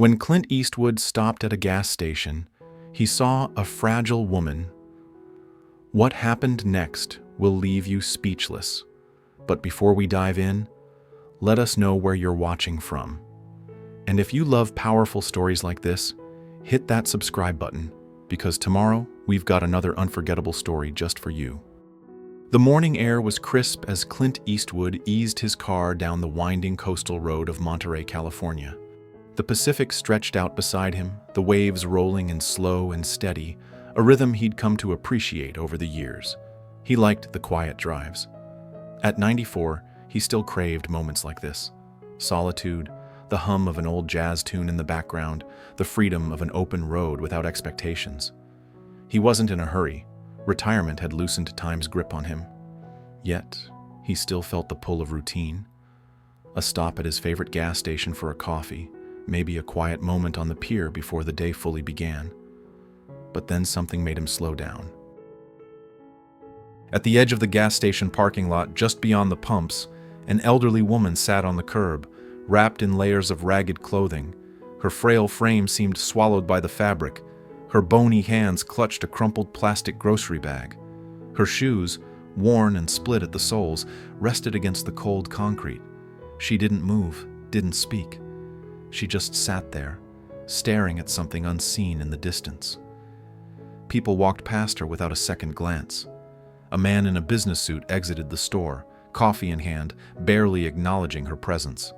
When Clint Eastwood stopped at a gas station, he saw a fragile woman. What happened next will leave you speechless. But before we dive in, let us know where you're watching from. And if you love powerful stories like this, hit that subscribe button, because tomorrow we've got another unforgettable story just for you. The morning air was crisp as Clint Eastwood eased his car down the winding coastal road of Monterey, California. The Pacific stretched out beside him, the waves rolling in slow and steady, a rhythm he'd come to appreciate over the years. He liked the quiet drives. At 94, he still craved moments like this. Solitude, the hum of an old jazz tune in the background, the freedom of an open road without expectations. He wasn't in a hurry. Retirement had loosened time's grip on him. Yet, he still felt the pull of routine. A stop at his favorite gas station for a coffee, maybe a quiet moment on the pier before the day fully began. But then something made him slow down. At the edge of the gas station parking lot, just beyond the pumps, an elderly woman sat on the curb, wrapped in layers of ragged clothing. Her frail frame seemed swallowed by the fabric. Her bony hands clutched a crumpled plastic grocery bag. Her shoes, worn and split at the soles, rested against the cold concrete. She didn't move, didn't speak. She just sat there, staring at something unseen in the distance. People walked past her without a second glance. A man in a business suit exited the store, coffee in hand, barely acknowledging her presence.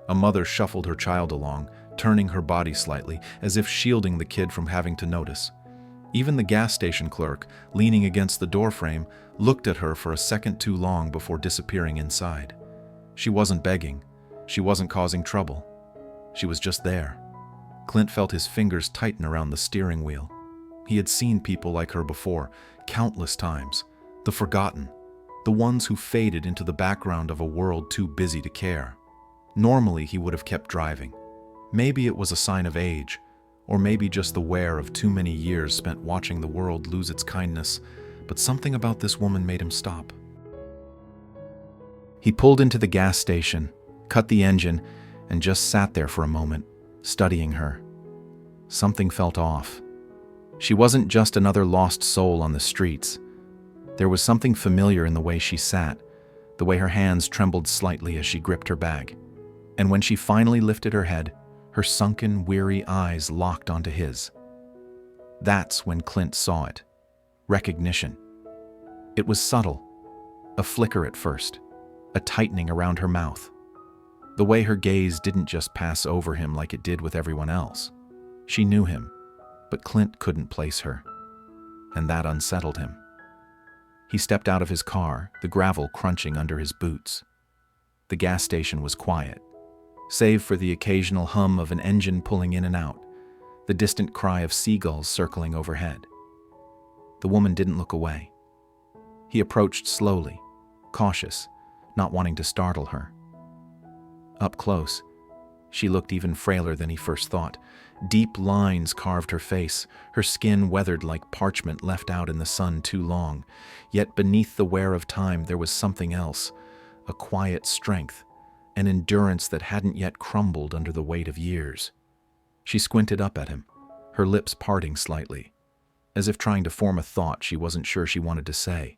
A mother shuffled her child along, turning her body slightly, as if shielding the kid from having to notice. Even the gas station clerk, leaning against the doorframe, looked at her for a second too long before disappearing inside. She wasn't begging. She wasn't causing trouble. She was just there. Clint felt his fingers tighten around the steering wheel. He had seen people like her before, countless times. The forgotten, the ones who faded into the background of a world too busy to care. Normally, he would have kept driving. Maybe it was a sign of age, or maybe just the wear of too many years spent watching the world lose its kindness, but something about this woman made him stop. He pulled into the gas station, cut the engine, and just sat there for a moment, studying her. Something felt off. She wasn't just another lost soul on the streets. There was something familiar in the way she sat, the way her hands trembled slightly as she gripped her bag. And when she finally lifted her head, her sunken, weary eyes locked onto his. That's when Clint saw it. Recognition. It was subtle. A flicker at first. A tightening around her mouth. The way her gaze didn't just pass over him like it did with everyone else. She knew him, but Clint couldn't place her. And that unsettled him. He stepped out of his car, the gravel crunching under his boots. The gas station was quiet, save for the occasional hum of an engine pulling in and out, the distant cry of seagulls circling overhead. The woman didn't look away. He approached slowly, cautious, not wanting to startle her. Up close, she looked even frailer than he first thought. Deep lines carved her face, her skin weathered like parchment left out in the sun too long. Yet beneath the wear of time there was something else, a quiet strength, an endurance that hadn't yet crumbled under the weight of years. She squinted up at him, her lips parting slightly, as if trying to form a thought she wasn't sure she wanted to say.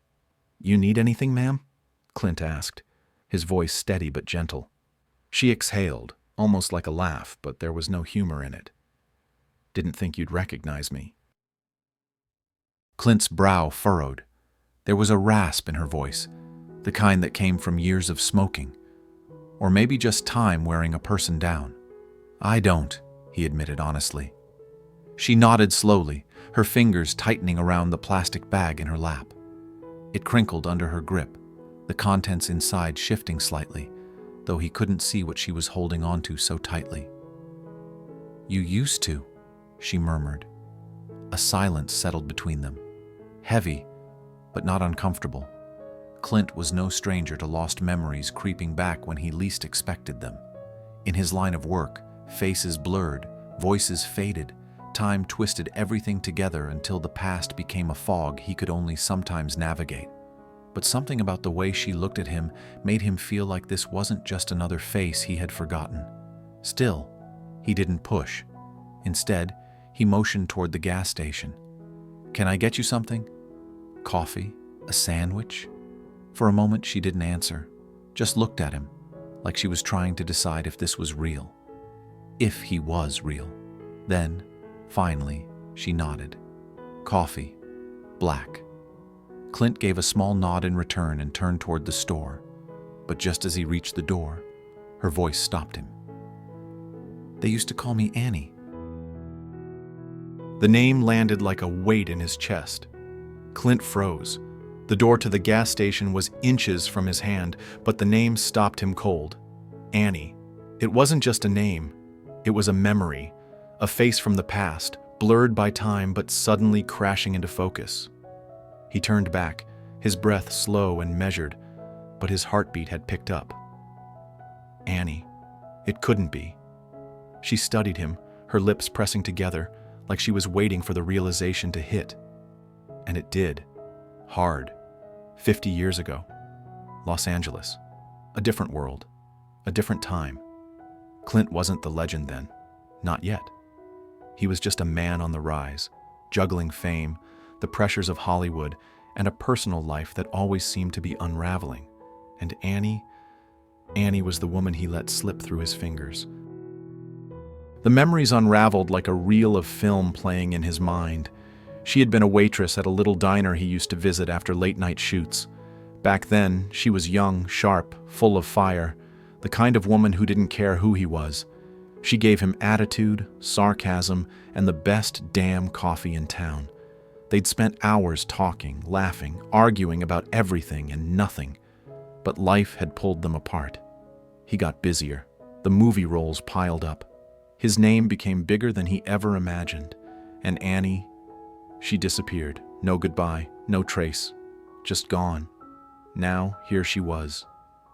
"You need anything, ma'am?" Clint asked, his voice steady but gentle. She exhaled, almost like a laugh, but there was no humor in it. "Didn't think you'd recognize me." Clint's brow furrowed. There was a rasp in her voice, the kind that came from years of smoking. Or maybe just time wearing a person down. "I don't," he admitted honestly. She nodded slowly, her fingers tightening around the plastic bag in her lap. It crinkled under her grip, the contents inside shifting slightly, though he couldn't see what she was holding onto so tightly. "You used to," she murmured. A silence settled between them, heavy, but not uncomfortable. Clint was no stranger to lost memories creeping back when he least expected them. In his line of work, faces blurred, voices faded, time twisted everything together until the past became a fog he could only sometimes navigate. But something about the way she looked at him made him feel like this wasn't just another face he had forgotten. Still, He didn't push. Instead, he motioned toward the gas station. "Can I get you something? Coffee? A sandwich?" For a moment, she didn't answer, just looked at him, like she was trying to decide if this was real. If he was real. Then, finally, she nodded. "Coffee. Black." Clint gave a small nod in return and turned toward the store, but just as he reached the door, her voice stopped him. "They used to call me Annie." The name landed like a weight in his chest. Clint froze. The door to the gas station was inches from his hand, but the name stopped him cold. Annie. It wasn't just a name. It was a memory, a face from the past, blurred by time but suddenly crashing into focus. He turned back, his breath slow and measured, but his heartbeat had picked up. Annie. It couldn't be. She studied him, her lips pressing together, like she was waiting for the realization to hit. And it did. Hard. 50 years ago. Los Angeles. A different world. A different time. Clint wasn't the legend then. Not yet. He was just a man on the rise, juggling fame, the pressures of Hollywood, and a personal life that always seemed to be unraveling. And Annie was the woman he let slip through his fingers. The memories unraveled like a reel of film playing in his mind. She had been a waitress at a little diner he used to visit after late-night shoots. Back then, she was young, sharp, full of fire, the kind of woman who didn't care who he was. She gave him attitude, sarcasm, and the best damn coffee in town. They'd spent hours talking, laughing, arguing about everything and nothing. But life had pulled them apart. He got busier. The movie roles piled up. His name became bigger than he ever imagined. And Annie, she disappeared. No goodbye, no trace. Just gone. Now, here she was,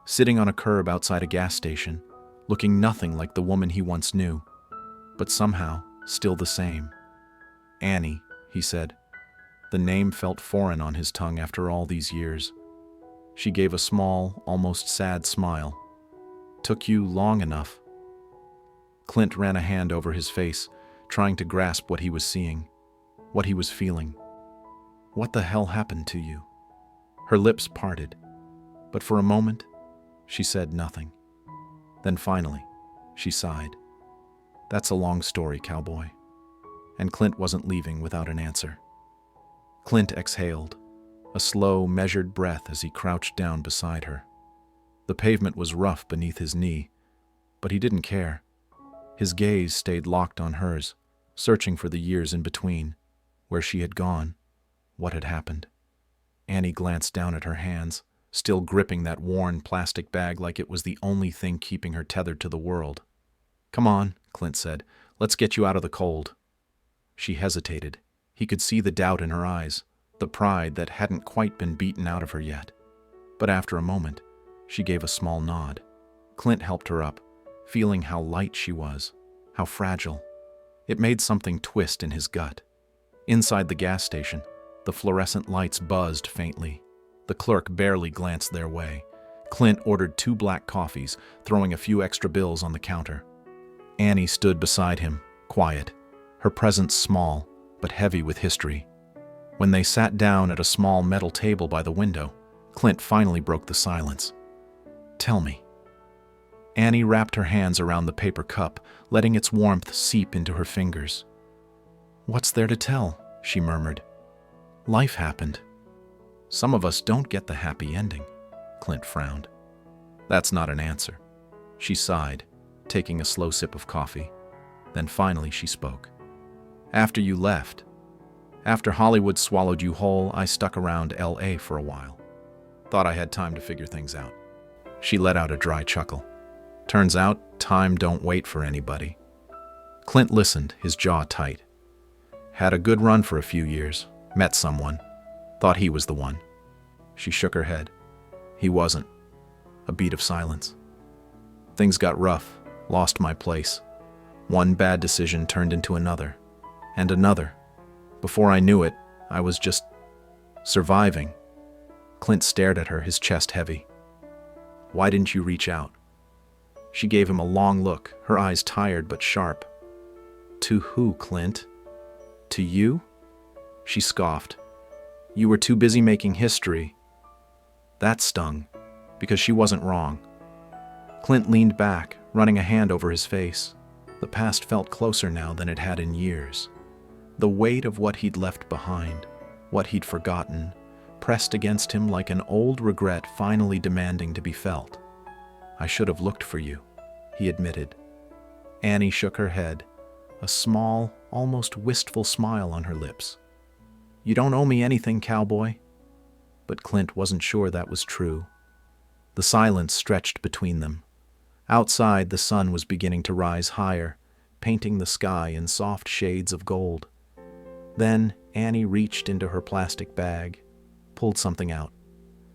sitting on a curb outside a gas station, looking nothing like the woman he once knew, but somehow still the same. "Annie," he said. The name felt foreign on his tongue after all these years. She gave a small, almost sad smile. "Took you long enough." Clint ran a hand over his face, trying to grasp what he was seeing, what he was feeling. "What the hell happened to you?" Her lips parted, but for a moment, she said nothing. Then finally, she sighed. "That's a long story, cowboy." And Clint wasn't leaving without an answer. Clint exhaled, a slow, measured breath as he crouched down beside her. The pavement was rough beneath his knee, but he didn't care. His gaze stayed locked on hers, searching for the years in between, where she had gone, what had happened. Annie glanced down at her hands, still gripping that worn plastic bag like it was the only thing keeping her tethered to the world. "Come on," Clint said. "Let's get you out of the cold." She hesitated. He could see the doubt in her eyes, the pride that hadn't quite been beaten out of her yet. But after a moment, she gave a small nod. Clint helped her up, feeling how light she was, how fragile. It made something twist in his gut. Inside the gas station, the fluorescent lights buzzed faintly. The clerk barely glanced their way. Clint ordered 2 black coffees, throwing a few extra bills on the counter. Annie stood beside him, quiet, her presence small, but heavy with history. When they sat down at a small metal table by the window, Clint finally broke the silence. "Tell me." Annie wrapped her hands around the paper cup, letting its warmth seep into her fingers. "What's there to tell?" she murmured. "Life happened. Some of us don't get the happy ending." Clint frowned. "That's not an answer." She sighed, taking a slow sip of coffee. Then finally she spoke. "After you left, after Hollywood swallowed you whole, I stuck around LA for a while. Thought I had time to figure things out." She let out a dry chuckle. "Turns out, time don't wait for anybody." Clint listened, his jaw tight. "Had a good run for a few years. Met someone. Thought he was the one." She shook her head. "He wasn't." A beat of silence. "Things got rough. Lost my place. One bad decision turned into another. And another. Before I knew it, I was just surviving." Clint stared at her, his chest heavy. "Why didn't you reach out?" She gave him a long look, her eyes tired but sharp. To who, Clint? To you? She scoffed. You were too busy making history. That stung, because she wasn't wrong. Clint leaned back, running a hand over his face. The past felt closer now than it had in years. The weight of what he'd left behind, what he'd forgotten, pressed against him like an old regret finally demanding to be felt. I should have looked for you, he admitted. Annie shook her head, a small, almost wistful smile on her lips. You don't owe me anything, cowboy. But Clint wasn't sure that was true. The silence stretched between them. Outside, the sun was beginning to rise higher, painting the sky in soft shades of gold. Then Annie reached into her plastic bag, pulled something out.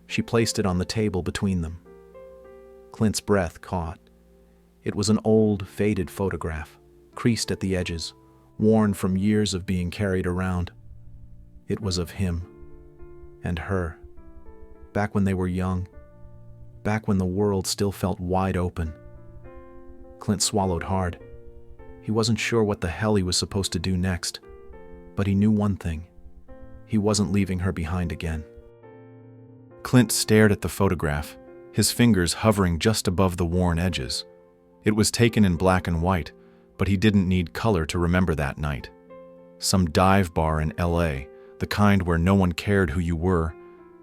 She placed it on the table between them. Clint's breath caught. It was an old, faded photograph, creased at the edges, worn from years of being carried around. It was of him and her, back when they were young, back when the world still felt wide open. Clint swallowed hard. He wasn't sure what the hell he was supposed to do next, but he knew one thing. He wasn't leaving her behind again. Clint stared at the photograph, his fingers hovering just above the worn edges. It was taken in black and white, but he didn't need color to remember that night. Some dive bar in LA, the kind where no one cared who you were,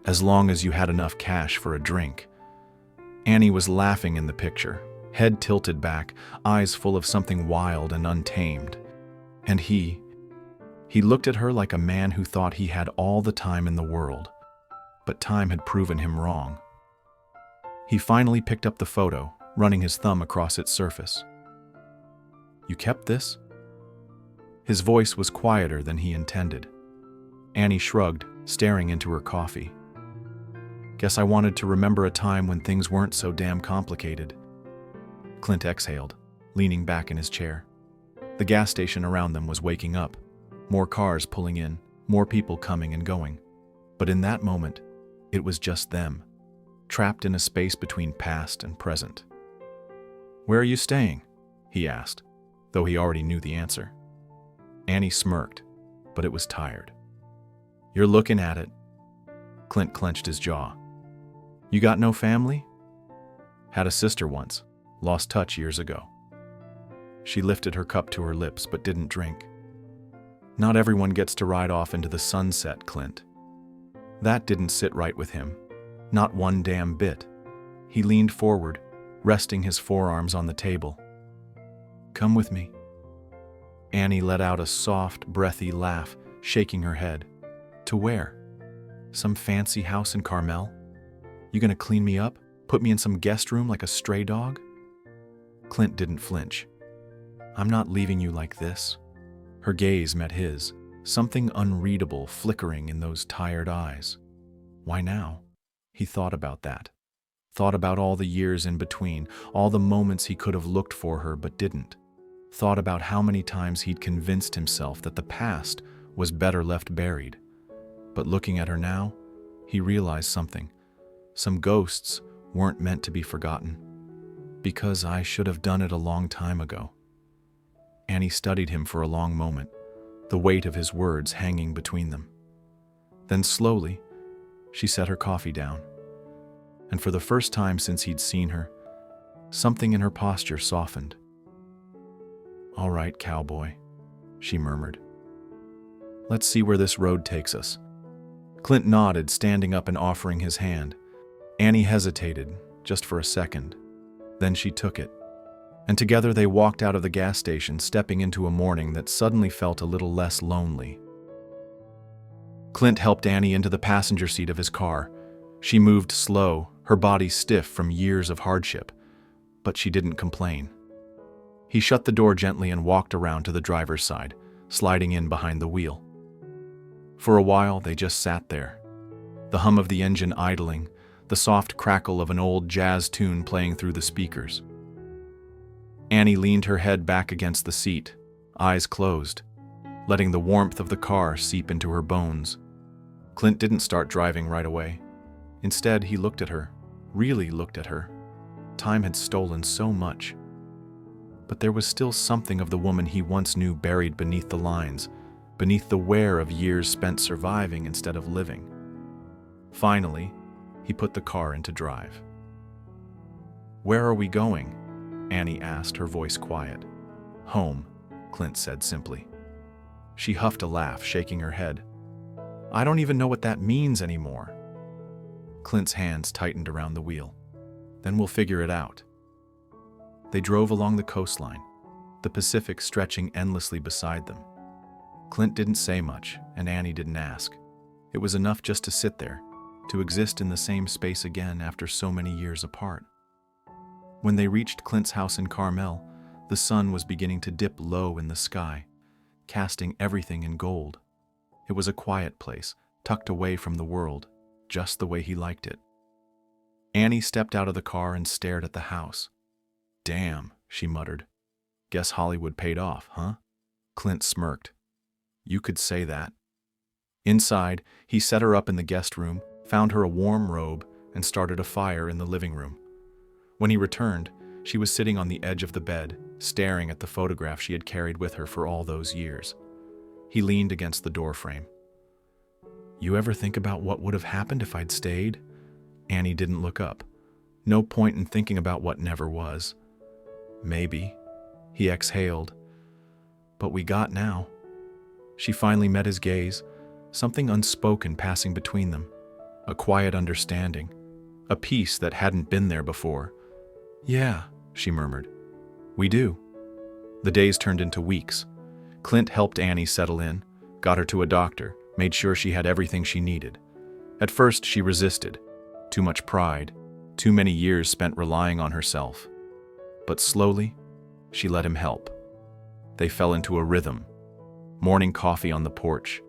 as long as you had enough cash for a drink. Annie was laughing in the picture, head tilted back, eyes full of something wild and untamed. And he looked at her like a man who thought he had all the time in the world, but time had proven him wrong. He finally picked up the photo, running his thumb across its surface. You kept this? His voice was quieter than he intended. Annie shrugged, staring into her coffee. Guess I wanted to remember a time when things weren't so damn complicated. Clint exhaled, leaning back in his chair. The gas station around them was waking up. More cars pulling in, more people coming and going. But in that moment, it was just them, trapped in a space between past and present. Where are you staying? He asked, though he already knew the answer. Annie smirked, but it was tired. You're looking at it. Clint clenched his jaw. You got no family? Had a sister once, lost touch years ago. She lifted her cup to her lips but didn't drink. Not everyone gets to ride off into the sunset, Clint. That didn't sit right with him. Not one damn bit. He leaned forward, resting his forearms on the table. Come with me. Annie let out a soft, breathy laugh, shaking her head. To where? Some fancy house in Carmel? You gonna clean me up? Put me in some guest room like a stray dog? Clint didn't flinch. I'm not leaving you like this. Her gaze met his, something unreadable flickering in those tired eyes. Why now? He thought about that. Thought about all the years in between, all the moments he could have looked for her but didn't. Thought about how many times he'd convinced himself that the past was better left buried. But looking at her now, he realized something. Some ghosts weren't meant to be forgotten. Because I should have done it a long time ago. Annie studied him for a long moment, the weight of his words hanging between them. Then slowly, she set her coffee down. And for the first time since he'd seen her, something in her posture softened. All right, cowboy, she murmured. Let's see where this road takes us. Clint nodded, standing up and offering his hand. Annie hesitated, just for a second. Then she took it. And together they walked out of the gas station, stepping into a morning that suddenly felt a little less lonely. Clint helped Annie into the passenger seat of his car. She moved slow, her body stiff from years of hardship, but she didn't complain. He shut the door gently and walked around to the driver's side, sliding in behind the wheel. For a while, they just sat there. The hum of the engine idling, the soft crackle of an old jazz tune playing through the speakers. Annie leaned her head back against the seat, eyes closed, letting the warmth of the car seep into her bones. Clint didn't start driving right away. Instead, he looked at her, really looked at her. Time had stolen so much. but there was still something of the woman he once knew buried beneath the lines, beneath the wear of years spent surviving instead of living. Finally, he put the car into drive. "Where are we going?" Annie asked, her voice quiet. "Home," Clint said simply. She huffed a laugh, shaking her head. "I don't even know what that means anymore." Clint's hands tightened around the wheel. "Then we'll figure it out." They drove along the coastline, the Pacific stretching endlessly beside them. Clint didn't say much, and Annie didn't ask. It was enough just to sit there, to exist in the same space again after so many years apart. When they reached Clint's house in Carmel, the sun was beginning to dip low in the sky, casting everything in gold. It was a quiet place, tucked away from the world, just the way he liked it. Annie stepped out of the car and stared at the house. "Damn," she muttered. "Guess Hollywood paid off, huh?" Clint smirked. "You could say that." Inside, he set her up in the guest room, found her a warm robe, and started a fire in the living room. When he returned, she was sitting on the edge of the bed, staring at the photograph she had carried with her for all those years. He leaned against the doorframe. "You ever think about what would have happened if I'd stayed?" Annie didn't look up. No point in thinking about what never was. "Maybe," he exhaled. "But we got now." She finally met his gaze, something unspoken passing between them, a quiet understanding, a peace that hadn't been there before. "Yeah," she murmured. "We do." The days turned into weeks. Clint helped Annie settle in, got her to a doctor, made sure she had everything she needed. At first, she resisted. Too much pride, too many years spent relying on herself. But slowly, she let him help. They fell into a rhythm. Morning coffee on the porch,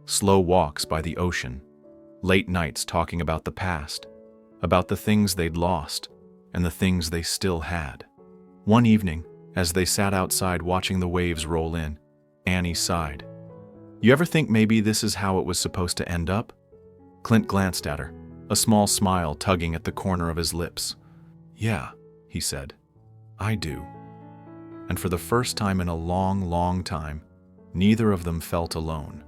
slow walks by the ocean, late nights talking about the past, about the things they'd lost and the things they still had. One evening, as they sat outside watching the waves roll in, Annie sighed. "You ever think maybe this is how it was supposed to end up?" Clint glanced at her, a small smile tugging at the corner of his lips. "Yeah," he said, "I do." And for the first time in a long, long time, neither of them felt alone.